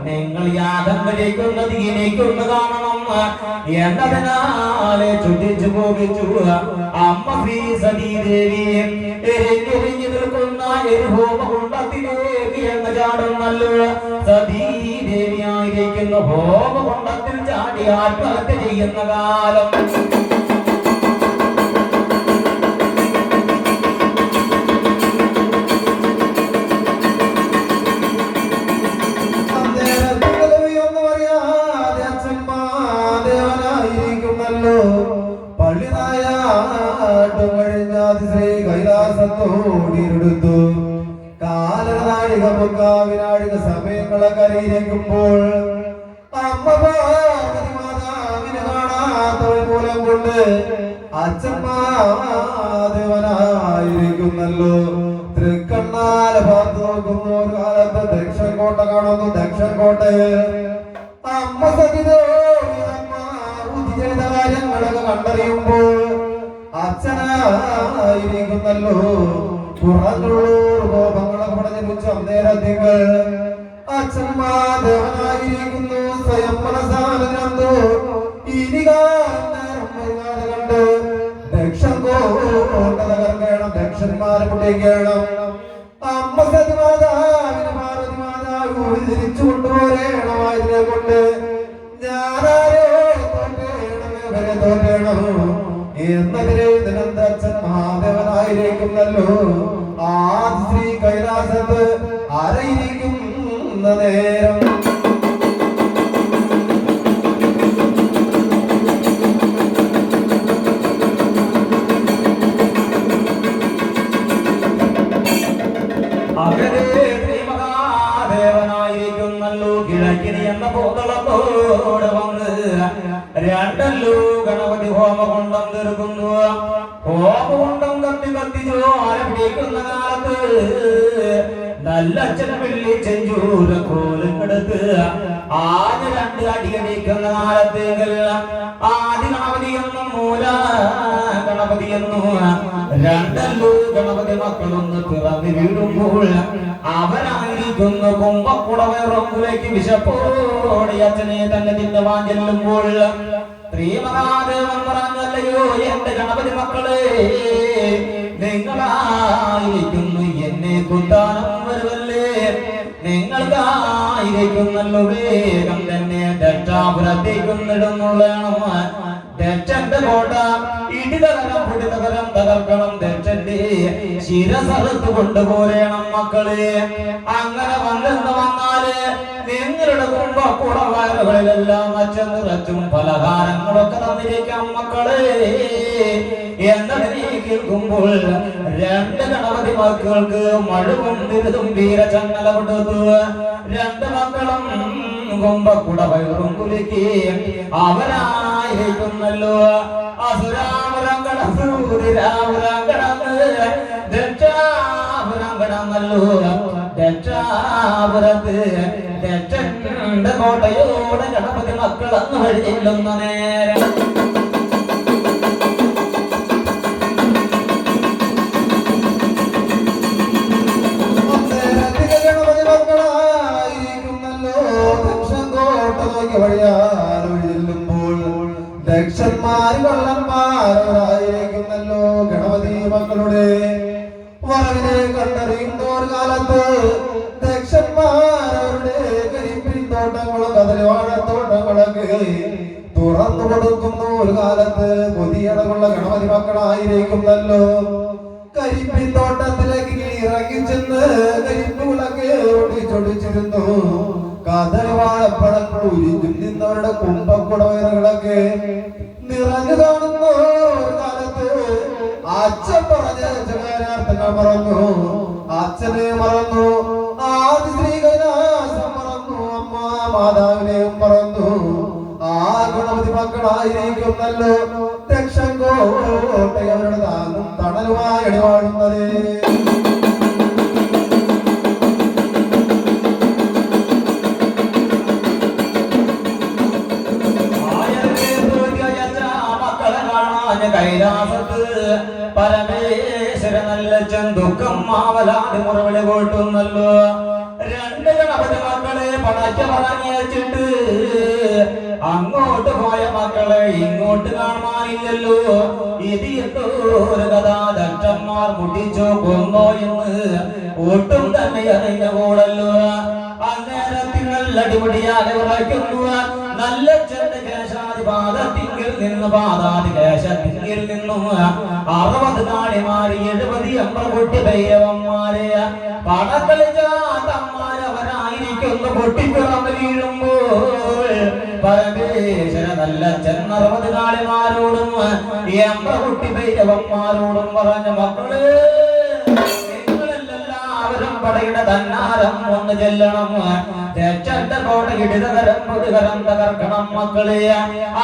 A: നിങ്ങൾ യാഗം കഴിക്കുന്നത് എനിക്കൊന്ന് കാണണം എന്നതിനാലെ ചുറ്റിച്ചു കോപിച്ചു. അമ്മ ശ്രീ സതീദേവി എരിഞ്ഞെരിഞ്ഞു നിൽക്കുന്ന ഹോമകുണ്ടത്തിലേക്ക് എന്ന് ചാടുന്നല്ലോ. സതീദേവി ആയിരിക്കുന്നു ഹോമകുണ്ടത്തിൽ ചാടി ആത്മഹത്യ ചെയ്യുന്ന കാലം. ശ്രീ കൈലാസത്തോടിയെടുത്തു. കാലനാഴിക മുക്കാവിനാഴിക സമയങ്ങളൊക്കെ അറിയിരിക്കുമ്പോൾ അമ്മ പാർവതി മാതാവിനെ കാണാത്ത മൂലം കൊണ്ട് അച്ഛന്മാദേവനായിരിക്കുന്നല്ലോ. തൃക്കണ്ണാല ഭാഗത്ത് നോക്കുന്ന ഒരു കാലത്ത് ദക്ഷൻകോട്ട കാണുന്നു. ദക്ഷൻകോട്ടയിൽ അമ്മ സതിദേവി അമ്മ ബുദ്ധി ചെയ്ത കാര്യങ്ങളൊക്കെ കണ്ടറിയുമ്പോൾ അച്ഛനായിരിക്കുന്നല്ലോ. പുറത്തുള്ളൂർ കോപങ്ങളൊക്കെ പടഞ്ഞിരിച്ചു അന്നേരത്തിങ്ങൾ അച്ഛന്മാദേവനായിരിക്കുന്നു. സ്വയം മനസ്സാനന്ദോ ഇനി കണ്ട് ദക്ഷൻ കോട്ട തകർക്കണം, ദക്ഷന്മാരെ പൊട്ടിക്കണം. അമ്മ സതിമാതാവിന് പാർവതി മാതാവ് തിരിച്ചു കൊണ്ടുപോരേണമായതിനെ കൊണ്ട് ഞാനാരേ തോറ്റേണം എന്നതിരെ അച്ഛൻ മഹാദേവനായിരിക്കുന്നല്ലോ. ആ ശ്രീ കൈലാസത്ത് ആരായിരിക്കുന്ന നേരം മഹാദേവനായിരിക്കുന്നല്ലോ. കിഴക്കിനി എന്ന പൂതളത്തോട് വന്ന് രണ്ടല്ലോ ഗണ ആയിരിക്കുന്ന കാലത്ത് നല്ല വെള്ളി ചെഞ്ചൂര കോലുമെടുത്ത് ആദ്യ 2 അടിയടിക്കുന്ന കാലത്തേക്ക് ആദ്യ ഗണപതിയെന്നും മൂല ഗണപതിയെന്നും 2 ഗണപതി മക്കളൊന്ന് പിറന്നു വീഴുമ്പോൾ അവരായിരിക്കുന്ന കുംഭക്കുടവയറൊന്നിലേക്ക് വിശപ്പോടെ അച്ഛനെ തന്നെ തിന്നുവാൻ ചെല്ലുമ്പോൾ ശ്രീമഹാദേവൻ പറഞ്ഞല്ലയോ എന്റെ ഗണപതി മക്കളെ, നിങ്ങളായിരിക്കുന്നു എന്നെ കുത്താനം വരുമല്ലേ, നിങ്ങൾക്കായിരിക്കുന്നല്ലോ വേഗം തന്നെ ദക്ഷാപുരത്തേക്കുന്നിടുന്നുള്ളതാണ്. ദക്ഷന്റെ കോട്ട ഇടിതകരം പുടിതകരം തകർക്കണം, ദക്ഷന്റെ ശിരസറുത്ത് കൊണ്ടുപോരണം മക്കളെ. അങ്ങനെ വന്നാല് നിങ്ങളുടെ കുംഭക്കുടവയറുകളിലെല്ലാം അച്ഛൻ നിറച്ചും പലഹാരങ്ങളൊക്കെ തന്നിരിക്കാം മക്കളെ എന്നതിനെ കേൾക്കുമ്പോൾ 2 ഗണപതി മക്കൾക്ക് മഴുവും ബിരുദും വീരചങ്ങല കൊടുത്തു. 2 മക്കളും കുംഭക്കുടവയറും കുലുക്കി അവരായിരിക്കുന്നല്ലോ അസുരാപുരം ദക്ഷാപുരങ്കടന്നല്ലോ. ദക്ഷാപുരത്ത് ദക്ഷന്റെ കോട്ടയോടെ ഗണപതി മക്കളെന്ന് വഴിയില്ലുന്ന നേരം
B: ദക്ഷന്മാര് കള്ളന്മാരായിരിക്കുന്നല്ലോ ഗണപതി മക്കളുടെ വരവിനെ കണ്ടറിയുന്ന ഒരു കാലത്ത് ദക്ഷന്മാരവരുടെ കരിപ്പിൻ തോട്ടങ്ങളും കദളിവാഴത്തോട്ടങ്ങളൊക്കെ തുറന്നു കൊടുക്കുന്ന ഒരു കാലത്ത് കൊതിയടകുള്ള ഗണപതി മക്കളായിരിക്കുന്നല്ലോ കരിപ്പിൻ തോട്ടത്തിലേക്ക് ഇറങ്ങി ചെന്ന് കരിപ്പുകളൊക്കെ ഒടിച്ചൊടിച്ചിരുന്നു. കദളിവാഴപ്പഴങ്ങൾ ഉരിഞ്ഞും നിന്നവരുടെ കുംഭക്കുടവയറുകളൊക്കെ നിറഞ്ഞു കാണുന്ന ഒരു കാലത്ത് അച്ഛൻ പറഞ്ഞ ചങ്ങാനാർത്ഥങ്ങൾ മറന്നു, അച്ഛനെ മറന്നു, ആദി ശ്രീ കൈലാസം മറന്നു, അമ്മ മാതാവിനെയും മറന്നു. ആ ഗണപതി മക്കളായിരിക്കുന്നല്ലോ ദക്ഷൻ കോട്ടയവരുടെ താങ്ങും തണലുമായി അടിവാഴുന്നത്.
A: കൈലാസത്ത് പരമേശ്വര നല്ല ദുഃഖം മാവലാതി മുറവിളി കൊട്ടുന്നല്ലോ. 2 ഗണപതി മക്കളെ പടച്ച പറഞ്ഞിട്ട് അങ്ങോട്ട് പോയ മക്കളെ ഇങ്ങോട്ട് കാണാനില്ലല്ലോ. ഇത് എന്തോരു കഥ, ദക്ഷന്മാർ മുട്ടിച്ചോ കൊന്നോ എന്ന് ഒട്ടും തന്നെ അറിഞ്ഞ കൂടല്ലോ. അന്നേരത്തിൽ നല്ല അടിപൊളിയാതെ ഉറയ്ക്കുന്നു. നല്ല പാദത്തിങ്കിൽ നിന്ന് പാദാതികേശത്തിങ്കിൽ നിന്നും 60 കാളിമാരി 70 അമ്പകുട്ടി ഭൈരവന്മാരെ പടക്കളിച്ചാത്തന്മാരവരായിരിക്കുന്നു പൊട്ടിപ്പിറന്ന് വീഴുമ്പോൾ പരമേശ്വര നല്ല 60 കാളിമാരോടും അമ്പകുട്ടി ഭൈരവന്മാരോടും പറഞ്ഞ മക്കളെ പടയുടെ തന്നാരം ഒന്ന് ചെല്ലണം, ദക്ഷന്റെ കോട്ട ഇടിതകരം പൊതുകരം തകർക്കണം മക്കളെ.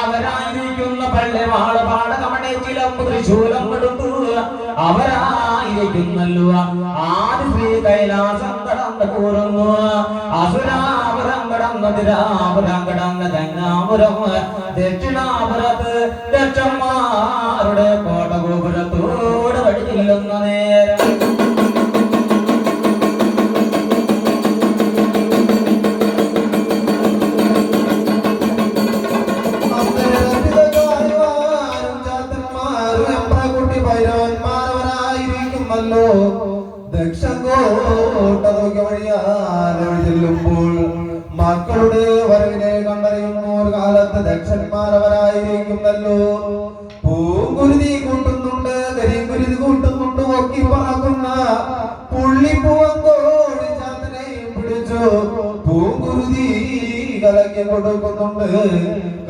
A: അവരായിരിക്കുന്ന പള്ളിവാള് പാടകമണി ചിലമ്പ് തൃശൂലം എടുത്തു അവരായിരിക്കുന്നല്ലോ ആദി ശ്രീ കൈലാസം കടന്ന് കൂറുന്നു. അസുരാപുരം കടന്ന് തിരാപുരം കടന്ന് ഗംഗാപുരം ദക്ഷിണാപുരത്ത് ദക്ഷന്മാരുടെ കോട്ട ഗോപുരത്തോട് വഴിയില്ലുന്ന നേരം
B: ദക്ഷങ്കോട്ട നോക്കി വഴിയാലെ ചെല്ലുമ്പോൾ മക്കളുടെ വരവിനെ കണ്ടറിയുന്ന ഒരു കാലത്ത് ദക്ഷന്മാരവരായിരിക്കുന്നല്ലോ. പൂങ്കുരുതി കൂട്ടുന്നുണ്ട്, കരിങ്കുരുതി കൂട്ടുന്നുണ്ട്, ഒക്കി പറക്കുന്ന പുള്ളിപ്പൂവങ്കോടി ചാത്തനെയും പിടിച്ചു പൂങ്കുരുതി കലക്കി കൊടുക്കുന്നുണ്ട്.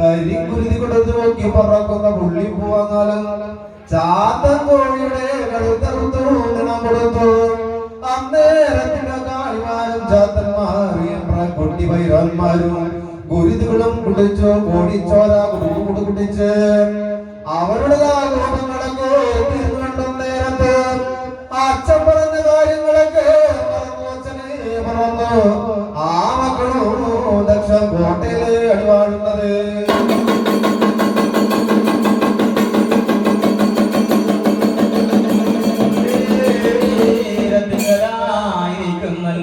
B: കരിങ്കുരുതി കൊടുത്ത് നോക്കി പറക്കുന്ന പുള്ളിപ്പൂവങ്ങാലും ചാത്തൻ കോഴിയുടെ കടുത്തറുത്തു കൊടുത്തു. അന്നേരത്തിന്റെ കാളിമാരും ചാത്തന്മാരും കൊട്ടി വൈരന്മാരും ഗുരുതികളും കുടിച്ചു കോടിച്ചോര കുടിച്ച് അവരുടെ കോപങ്ങളൊക്കെ തീർന്നു കണ്ടും നേരത്ത് അച്ഛൻ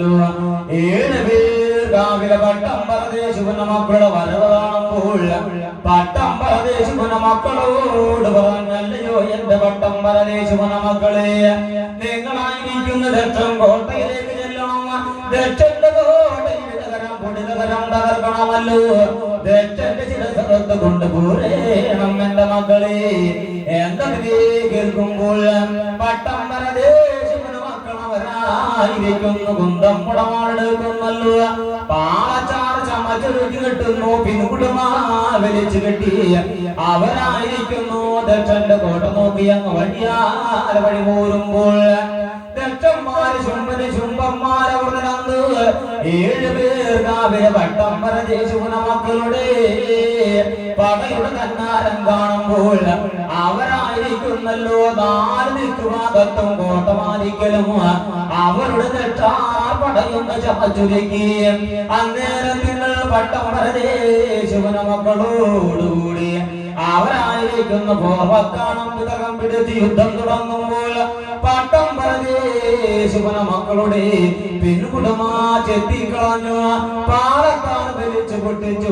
A: നിൽക്കുന്നല്ലോ. 7 പേർ രാവിലെ പട്ടമ്പരദേശുവിന മക്കളുടെ വരവ് കാണുമ്പോൾ പട്ടമ്പരദേശുവിന മക്കളോട് പറഞ്ഞല്ലയോ എന്റെ പട്ടമ്പരദേശുവിന മക്കളെ, നിങ്ങളായിരിക്കുന്ന ദക്ഷം കോട്ടയിലേക്ക് ചെല്ലണം. ദക്ഷന്റെ കോട്ടയിൽ പൊടിതകരം തകർക്കണമല്ലോ. ദക്ഷന്റെ ശിരസകത്ത് കൊണ്ടുപോരേണം എന്റെ മക്കളെ. എന്തൊക്കെ കേൾക്കുമ്പോൾ പട്ടമ്പരദേശുവിന് മക്കളവരായിരിക്കുന്നു. കുന്തം മുടമാടെടുക്കുന്നല്ലോ. പാളച്ചാറ് ചമച്ചൊരുക്കി കെട്ടുന്നു. പിൻകുടുമാ വലിച്ചു കെട്ടി അവരായിരിക്കുന്നു. ദക്ഷന്റെ കോട്ട നോക്കി അങ്ങ് വഴിയാല വഴി പോരുമ്പോൾ ദക്ഷന്മാര് ശുംഭന്മാരവർ 7 പേർ രാവിലെ പട്ടമ്പരദേശുവിന മക്കളുടെ പടയുടെ കന്നാരം കാണുമ്പോൾ അവരായിരിക്കുന്നല്ലോ 4 ദിക്കുഭാഗത്തും കോട്ടമാലിക്കലും അവരുടെ ദക്ഷാപടയൊന്ന് ചമച്ചുരുക്കി. അന്നേരം നിങ്ങൾ പട്ടമ്പരദേശുവിന മക്കളോടുകൂടി അവരായിരിക്കുന്ന പോർവക്കാണം വിതകം പിടിച്ച് യുദ്ധം തുടങ്ങുമ്പോൾ പട്ടമ്പരദേശുവിന മക്കളുടെ പിൻകുടമാ ചെത്തിക്കളഞ്ഞു. പാലക്കാട് വലിച്ചു പൊട്ടിച്ചു.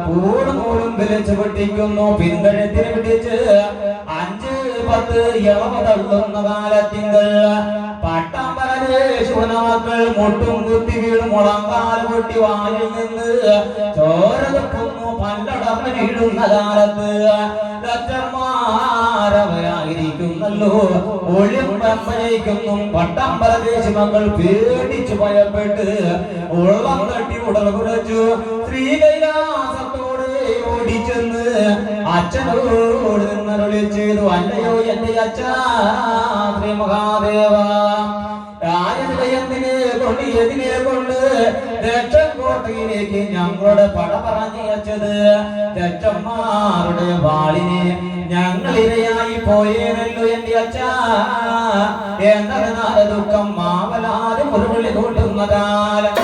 A: കൂടുമൂടും വലിച്ചു പൊട്ടിക്കുന്നു. പിൻകഴുത്തിന് പിടിച്ച് 5-10 ഇളവ തള്ളുന്ന കാലത്തിങ്കൾ പട്ടമ്പരദേശുവിന മക്കൾ മുട്ടും കുത്തി വീണ് മുളങ്കാൽ പൊട്ടി വായിൽ നിന്ന് ചോര തുപ്പുന്നു. പല്ലടർന്ന് വീഴുന്ന കാലത്ത് ദക്ഷന്മാരവരായിരിക്കുന്നല്ലോ. ഒളിമ്പരയ്ക്കുന്നു. പട്ടമ്പരദേശി മക്കൾ പേടിച്ചു ഭയപ്പെട്ട് ഉള്ളം തട്ടി ഉടൽ കുലച്ചു. ശ്രീകൈലാസത്തോടെ ഓടിച്ചെന്ന് അച്ഛനോട് നിന്നരുളി ചെയ്തു, അല്ലയോ എന്റെ അച്ഛാ ശ്രീ മഹാദേവ, എന്തിനെ കൊണ്ട് ദക്ഷക്കോട്ടയിലേക്ക് ഞങ്ങളുടെ പട പറഞ്ഞയച്ചത്? ദക്ഷന്മാരുടെ വാളിനെ ഞങ്ങൾ ഇരയായി പോയേനല്ലോ എന്റെ അച്ഛാ. എന്നതിനാല് ദുഃഖം മാവലാതെ മുറുവിളി കൂട്ടുന്ന കാലം.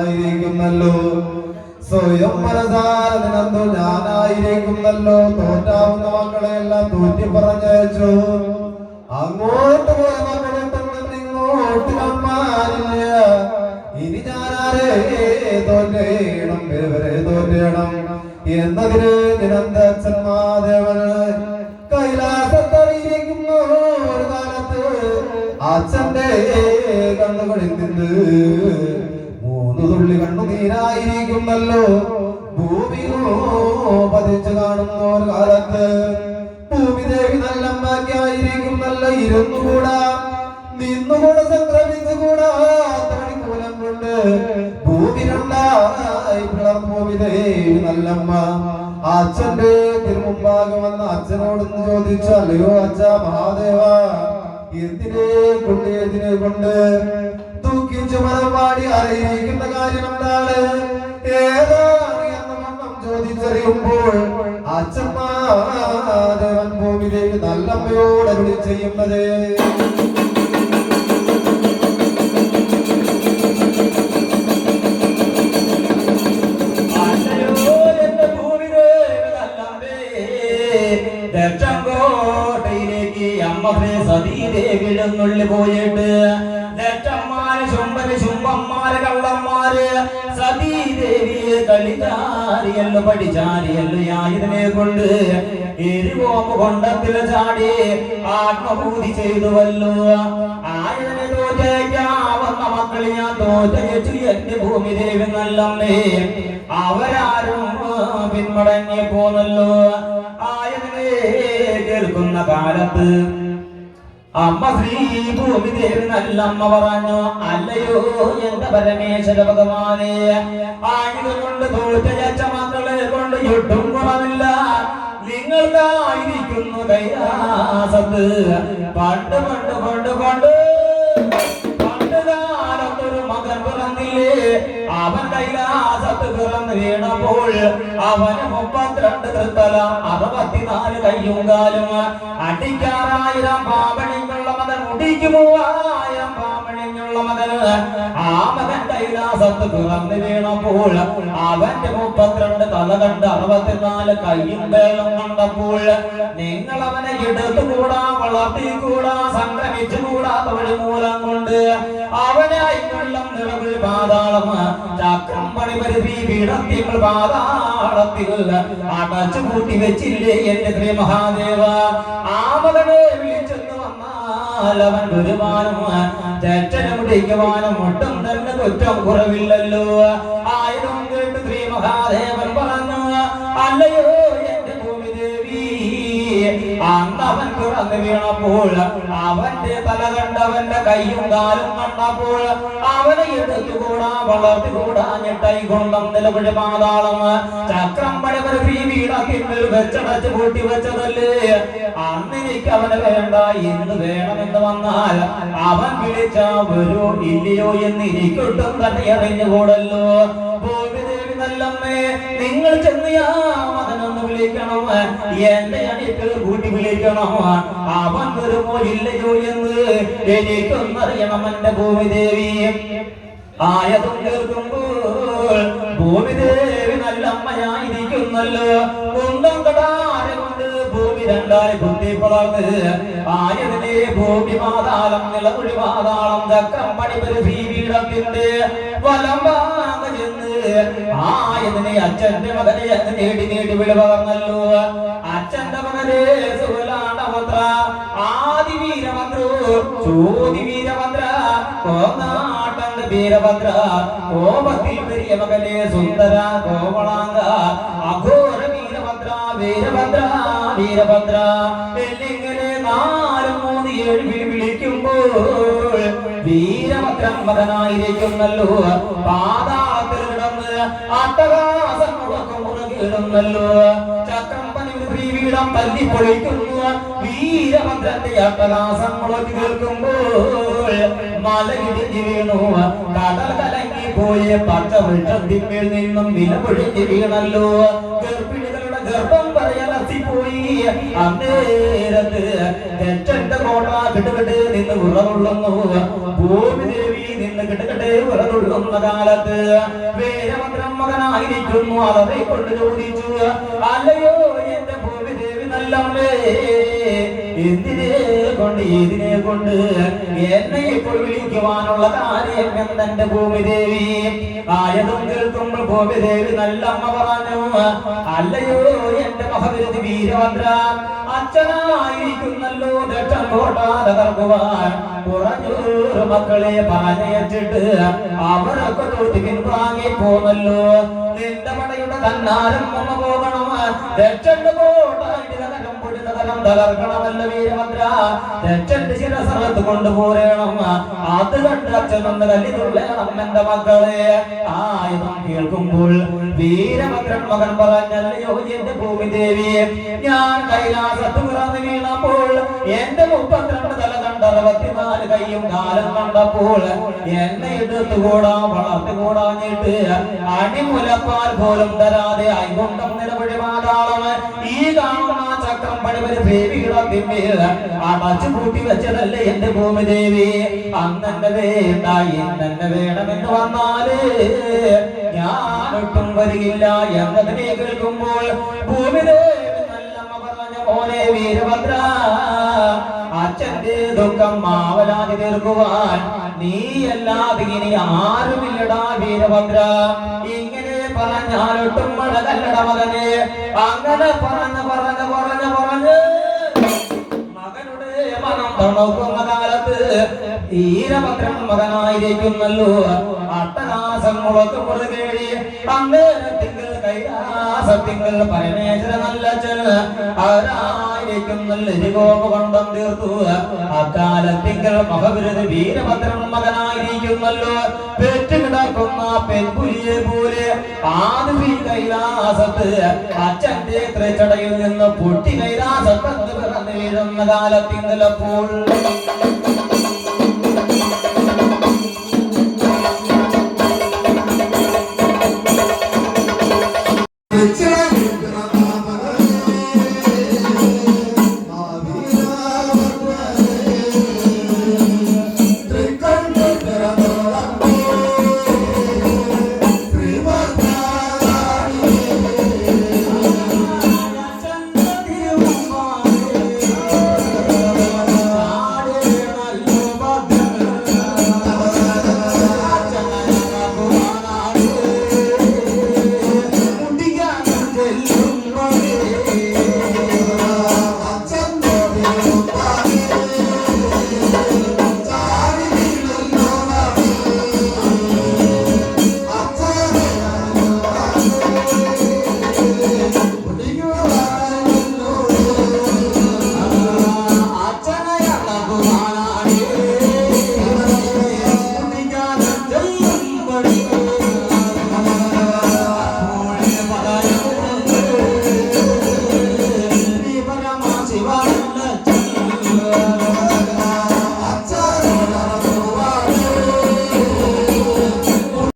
B: ായിരിക്കുന്നല്ലോ. സ്വയം മനസാരതിനന്തോ ഞാനായിരിക്കുന്നല്ലോ. തോറ്റാവുന്ന മക്കളെയെല്ലാം തോറ്റി പറഞ്ഞയച്ചു. അങ്ങോട്ട് പോയ മക്കളൊട്ടൊന്നും ഇങ്ങോട്ട് വന്നാലില്ല. ഇനി ഞാനാരെ തോറ്റേണം, ഇവരെ തോറ്റേണം എന്നതിന് നിരന്ത അച്ഛന്മാദേവന് കൈലാസത്തറിയിരിക്കുന്ന ഒരു കാലത്ത് അച്ഛന്റെ കണ്ണുകളിൽ നിന്ന് 3 തുള്ളി കണ്ണുനീരായിരിക്കുന്നല്ലോ. ഭൂമിയിലോ പതിച്ചു കാണുന്ന ഒരു കാലത്ത് ഭൂമിദേവി നല്ലമ്മയ്ക്കായിരിക്കുന്നല്ലോ. ഇരുന്നുകൂടാ നിന്നുകൂടെ സംക്രമിച്ചുകൂടാ തണിക്കൂലം കൊണ്ട് ഭൂമി 2ആയി പിളർന്നു. ഭൂമിദേവി നല്ലമ്മ അച്ഛന്റെ തിരുമുമ്പാകെ വന്ന അച്ഛനോടൊന്ന് ചോദിച്ചു, അല്ലയോ അച്ഛാ മഹാദേവ, എന്തിനെ കൊണ്ട് ദുഃഖിച്ചു മനപാടി അറിയിക്കുന്ന കാര്യം എന്താണ്? ഏതാണ് എന്ന മണ്ണം ചോദിച്ചറിയുമ്പോൾ അച്ഛന്മാദേവൻ ഭൂമിദേവി നല്ലമ്മയോട് അരുളി ചെയ്യുന്നത്,
A: ദക്ഷങ്കോട്ടയിലേക്ക് അമ്മ സതീദേവി എഴുന്നള്ളി പോയിട്ട് ദക്ഷന്മാര് ശുംഭന്മാര് കള്ളന്മാര് സതീദേവിയെ കളിചാരിയല്ലോ പഠിച്ചാരിയല്ലോ ആയുധനെ കൊണ്ട് എരിവോമ്പ് കൊണ്ടത്തിൽ ചാടി ആത്മഭൂതി ചെയ്തുവല്ലോ. ആയുധനെ തോറ്റേക്കാവുന്ന മക്കളെ ഞാൻ തോറ്റു എന്റെ ഭൂമിദേവി നല്ലമ്മേ. അവരാരും പിന്മടങ്ങി പോന്നല്ലോ. ആയുധനെ കേൾക്കുന്ന കാലത്ത് അമ്മ ശ്രീ ഭൂമിദേവി നല്ലമ്മ പറഞ്ഞു, അല്ലയോ എന്റെ പരമേശ്വര ഭഗവാനെ, ആയുധം കൊണ്ട് തോറ്റ മക്കളെ കൊണ്ട് ഒട്ടും ഗുണമില്ല. നിങ്ങൾക്കായിരിക്കുന്നു കൈലാസത്ത് പണ്ട് പണ്ട് പണ്ട് പണ്ട് പണ്ട് കാലത്തൊരു മകൻ പിറന്നില്ലേ. അവൻ കൈലാസത്ത് പിറന്നു വീണപ്പോൾ അവന് 32 തൃത്തല 64 കയ്യും കാലും 5,000 പാമ്പണിഞ്ഞുള്ള മകൻ 30,000 പാമ്പണിഞ്ഞുള്ള പ്രായമുള്ള മകന് ആ മകൻ കൈലാസത്ത് പിറന്നു വീണപ്പോൾ അവന്റെ 32 തല കണ്ട് 64 കയ്യും വേളും കണ്ടപ്പോൾ നിങ്ങൾ അവനെ എടുത്തുകൂടാ വളർത്തിക്കൂടാ സംക്രമിച്ചുകൂടാത്ത വഴി മൂലം കൊണ്ട് അവനെ അയ്യുള്ളം നിലവിൽ പാതാളം ചക്രം പണിപരുതി പീഠത്തിൽ പാതാളത്തിൽ അടച്ചു കൂട്ടി വെച്ചില്ലേ എന്റെ ശ്രീ മഹാദേവ. ആ മകനെ വിളിച്ചെന്ന് വന്നാൽ അവൻ ഒരുമാനം ചട്ടനം പിടിക്കുവാനും ഒട്ടും തന്നെ കുറ്റം കുറവില്ലല്ലോ. ആയിരം കേട്ട് ശ്രീ മഹാദേവൻ പറഞ്ഞു, അല്ലയോ എന്റെ ഭൂമിദേവി, അന്ന് അവൻ പിറന്നു വീണപ്പോൾ അവന്റെ തല കണ്ടവന്റെ കയ്യും കാലും കണ്ടപ്പോൾ അവനെ എടുത്തുകൂടാ വളർത്തിക്കൂടാ ഞെട്ടായി കൊണ്ടം നിലവിളി പാതാളം ചക്രം പണിപരുതി വീടത്തിൽ വെച്ചടച്ച് പൂട്ടി വെച്ചതല്ലേ. അന്ന് എനിക്ക് അവന് വേണ്ട, ഇന്ന് വേണമെന്ന് വന്നാൽ അവൻ വിളിച്ച വരൂ ഇല്ലയോ എന്ന് എനിക്കൊട്ടും തന്നെ അറിഞ്ഞുകൂടല്ലോ. ഭൂമിദേവി നല്ലമ്മേ, നിങ്ങൾ ചെന്ന് ആ മകനൊന്ന് വിളിക്കണം, എന്റെ അടിപ്പിൽ കൂട്ടി വിളിക്കണം. അവൻ വരുമോ ഇല്ലയോ എന്ന് എനിക്കൊന്നറിയണം എന്റെ ഭൂമിദേവി. ആയതും കേൾക്കുമ്പോൾ ഭൂമിദേവി നല്ലമ്മയായിരിക്കുന്നല്ലോ. കുന്തം കടാര കൊണ്ട് ഭൂമി രണ്ടായി കുത്തി പളർന്ന് ആയതിനെ ഭൂമി പാതാളം നിലകുഴി പാതാളം ചക്രം പണിപരുതി പീഠത്തിന്റെ വലം ചെന്ന് ആയതിനെ അച്ഛന്റെ മകനെ നേടി നേടി വിളിപകർന്നല്ലോ. അച്ഛന്റെ മകനെ സുലാണ്ടമന്ത്ര ആദി വീരമന്ത്രോ ചോതി വീരമന്ത്ര കോനാട്ടന്റെ വീരഭദ്ര കോപത്തിൽ പെരിയ മകനെ സുന്ദര കോമളാംഗ അഘോര വീരഭദ്ര വീരഭദ്ര വീരഭദ്ര എന്നിങ്ങനെ 4, 3, 7 വിളിക്കുമ്പോൾ വീരഭദ്രൻ മകനായിരിക്കുന്നല്ലോ. പാതാളത്തിൽ കിടന്ന് അട്ടഹാസം മുടക്കം മുറുകിടുന്നല്ലോ. ചക്രം പണിപരുതി വീടം തല്ലിപ്പൊളിക്കുന്നു. വീരഭദ്രന്റെ അട്ടഹാസം മുളകി കേൾക്കുമ്പോൾ മലയിടിഞ്ഞു വീണു. കടൽ കലങ്ങി പോയ പച്ച വൃക്ഷത്തിന്മേൽ നിന്നും വിലപൊഴിഞ്ഞു വീണല്ലോ. ഗർഭിണികളുടെ ഗർഭം പറയലസിപ്പോയി. അന്നേരത്ത് തെറ്റന്റെ കോട്ട കിട്ടുകിട്ട് നിന്ന് ഉറവുള്ളുന്നു. ഭൂമിദേവി നിന്ന് കിട്ടുകിട്ട് ഉറവുള്ളുന്ന കാലത്ത് വീരഭദ്രൻ മകനായിരിക്കുന്നു. അവരെ കൊണ്ട് ചോദിച്ചു, അല്ലയോ എന്റെ ഭൂമിദേവി നല്ലമ്മേ, എന്തിനെ കൊണ്ട് ഏതിനെ കൊണ്ട് എന്നെ ഇപ്പോൾ വിളിക്കുവാനുള്ള കാര്യം എന്നെ ഭൂമിദേവി. ആയതും കേൾക്കുമ്പോൾ ഭൂമിദേവി നല്ലമ്മ പറഞ്ഞു, അല്ലയോ എന്റെ മഹവിരുതി വീരഭദ്ര, അച്ഛനായിരിക്കുന്നല്ലോ ദക്ഷൻ കോട്ട തകർക്കുവാൻ കുറഞ്ഞൂറ് മക്കളെ പറഞ്ഞയച്ചിട്ട് അവരൊക്കെ തോറ്റി പിൻവാങ്ങി പോന്നല്ലോ. നിന്റെ പടയുടെ തന്നാരം വന്നു പോകണം. ദക്ഷന്റെ കോട്ട തകർക്കണമല്ല വീരഭദ്ര, ദക്ഷന്റെ ശിരസറത്ത് കൊണ്ടുപോരണം. അത് കണ്ട് അച്ഛനൊന്ന് കല്ലി തുള്ളണം എന്റെ മക്കളെ. ആയുധം കേൾക്കുമ്പോൾ വീരഭദ്രൻ മകൻ പറഞ്ഞല്ലയോ എന്റെ ഭൂമിദേവി, ഞാൻ കൈലാസത്ത് പിറന്നു വീണപ്പോൾ എന്റെ 32 തല കണ്ട് 64 കയ്യും കാലം കണ്ടപ്പോൾ എന്നെ എടുത്തുകൂടാ വളർത്തുകൂടാഞ്ഞിട്ട് അടിമുലപ്പാൽ പോലും തരാതെ അയ്കൊണ്ടം നിലവഴി പാതാളം ഈ കാണുന്ന ചക്രം പണിപരുതി പീഠത്തിന്മേൽ അടച്ചു പൂട്ടി വെച്ചതല്ലേ എന്റെ ഭൂമിദേവി. അന്നെന്നെ വേണ്ട, ഇന്നെന്നെ വേണമെന്ന് വന്നാല് ഞാനൊട്ടും വരികില്ല എന്നതിനെ കേൾക്കുമ്പോൾ ഭൂമിദേവി നല്ലമ്മ പറഞ്ഞ പോലെ വീരഭദ്ര, അച്ഛന്റെ ദുഃഖം മാവലാതി തീർക്കുവാൻ നീയല്ലാതെ ഇനി ആരുമില്ലടാ വീരഭദ്ര. ഇങ്ങനെ പറഞ്ഞാലൊട്ടും മഴകല്ലട മകനെ. അങ്ങനെ പറഞ്ഞ് മകനുടെ മനം തണുക്കുന്ന കാലത്ത് വീരഭദ്രൻ മകനായിരിക്കുന്നല്ലോ. അട്ടഹാസം മുളക്ക് മുറുകേടി അന്നേരത്തിങ്കൽ കൈലാസത്തിങ്കൽ പരമേശ്വര നല്ലച്ഛൻ അവരായിരിക്കുന്നല്ലോ. എരികോപ കൊണ്ടം തീർത്തു. അക്കാലത്തിങ്കൽ മഹവിരുത് വീരഭദ്രൻ മകനായിരിക്കുന്നല്ലോ. പെറ്റുകിടക്കുന്ന പെൺപുലിയെ പോലെ ആദ്യ കൈലാസത്ത് അച്ഛന്റെ ത്രിച്ചടയിൽ നിന്ന് പൊട്ടി കൈലാസത്ത് പിറന്നു വീഴുന്ന കാലത്തിങ്കലപ്പോൾ
B: It's